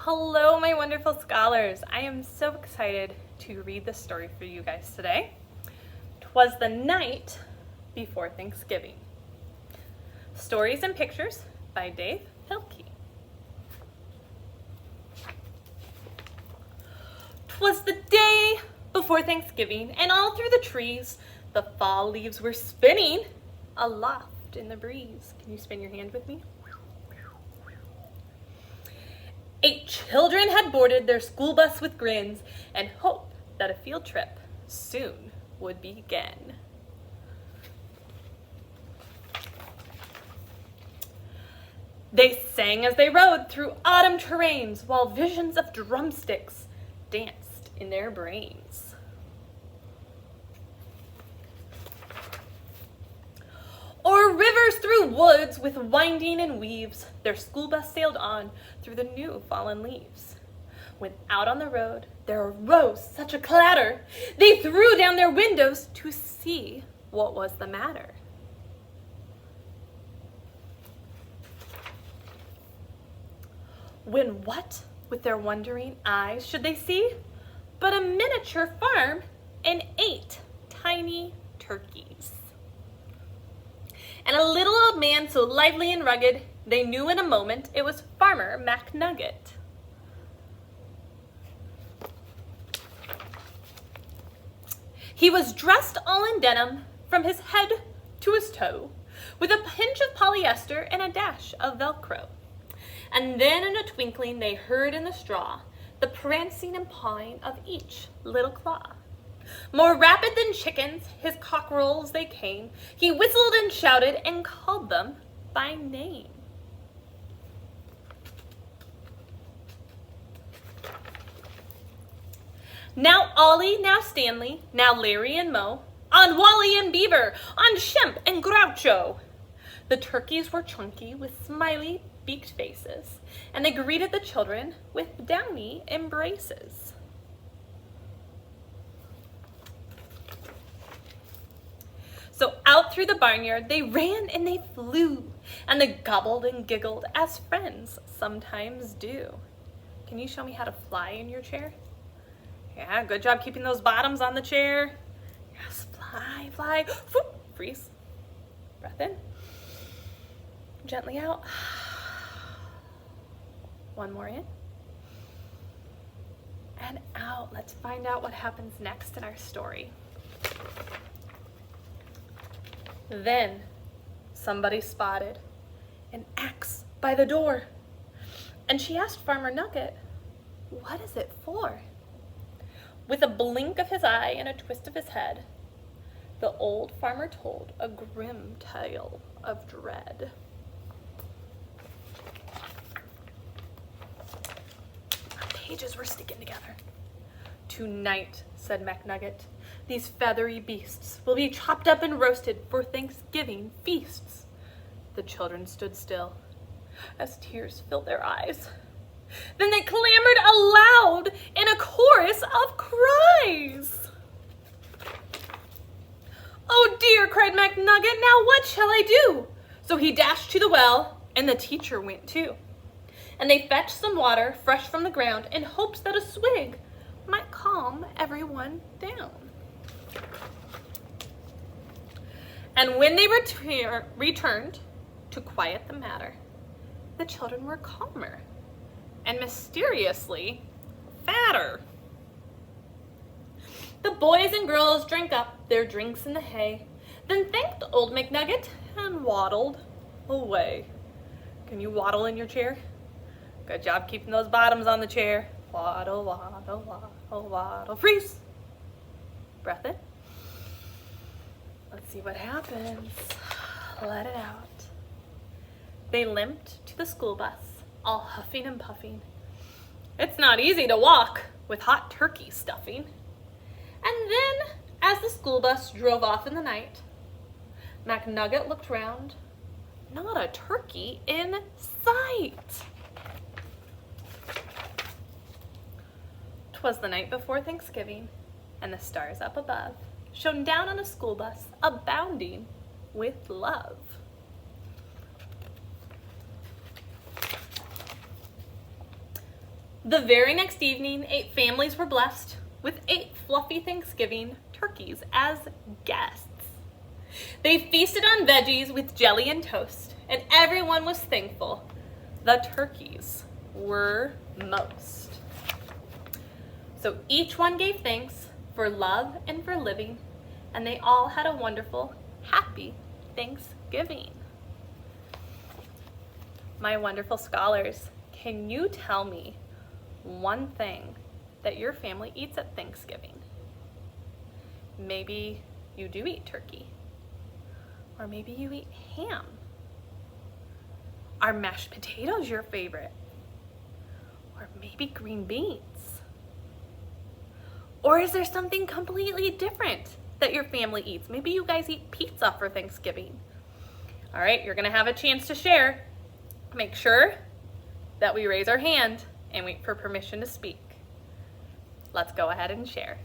Hello, my wonderful scholars. I am so excited to read this story for you guys today. 'Twas the night before Thanksgiving. Stories and Pictures by Dave Hilke. 'Twas the day before Thanksgiving, and all through the trees the fall leaves were spinning aloft in the breeze. Can you spin your hand with me? 8 children had boarded their school bus with grins and hoped that a field trip soon would begin. They sang as they rode through autumn terrains while visions of drumsticks danced in their brains. O'er rivers through woods with winding and weaves, their school bus sailed on through the new fallen leaves. When out on the road there arose such a clatter, they threw down their windows to see what was the matter. When what with their wondering eyes should they see but a miniature farm and 8 tiny turkeys. And a little old man so lively and rugged, they knew in a moment it was Farmer McNugget. He was dressed all in denim from his head to his toe, with a pinch of polyester and a dash of Velcro. And then in a twinkling they heard in the straw the prancing and pawing of each little claw. More rapid than chickens, his cockerels they came. He whistled and shouted and called them by name. Now Ollie, now Stanley, now Larry and Moe, on Wally and Beaver, on Shemp and Groucho. The turkeys were chunky with smiley, beaked faces, and they greeted the children with downy embraces. So out through the barnyard they ran and they flew, and they gobbled and giggled as friends sometimes do. Can you show me how to fly in your chair? Yeah, good job keeping those bottoms on the chair. Yes, fly, fly. Whoop, freeze. Breath in. Gently out. One more in. And out. Let's find out what happens next in our story. Then somebody spotted an axe by the door, and she asked Farmer Nugget, "What is it for?" With a blink of his eye and a twist of his head, the old farmer told a grim tale of dread. Our pages were sticking together. "Tonight," said McNugget, "these feathery beasts will be chopped up and roasted for Thanksgiving feasts." The children stood still as tears filled their eyes. Then they clamored aloud in a chorus of cries. "Oh dear," cried McNugget, "now what shall I do?" So he dashed to the well, and the teacher went too. And they fetched some water fresh from the ground in hopes that a swig might calm everyone down. And when they returned to quiet the matter, the children were calmer and mysteriously fatter. The boys and girls drank up their drinks in the hay, then thanked old McNugget and waddled away. Can you waddle in your chair? Good job keeping those bottoms on the chair. Waddle, waddle, waddle, waddle, freeze. Breath in. Let's see what happens. Let it out. They limped to the school bus, all huffing and puffing. It's not easy to walk with hot turkey stuffing. And then, as the school bus drove off in the night, McNugget looked round. Not a turkey in sight. 'Twas the night before Thanksgiving, and the stars up above shone down on a school bus abounding with love. The very next evening, 8 families were blessed with 8 fluffy Thanksgiving turkeys as guests. They feasted on veggies with jelly and toast, and everyone was thankful. The turkeys were most. So each one gave thanks for love and for living, and they all had a wonderful, happy Thanksgiving. My wonderful scholars, can you tell me one thing that your family eats at Thanksgiving? Maybe you do eat turkey, or maybe you eat ham. Are mashed potatoes your favorite? Or maybe green beans? Or is there something completely different that your family eats? Maybe you guys eat pizza for Thanksgiving. All right, you're gonna have a chance to share. Make sure that we raise our hand and wait for permission to speak. Let's go ahead and share.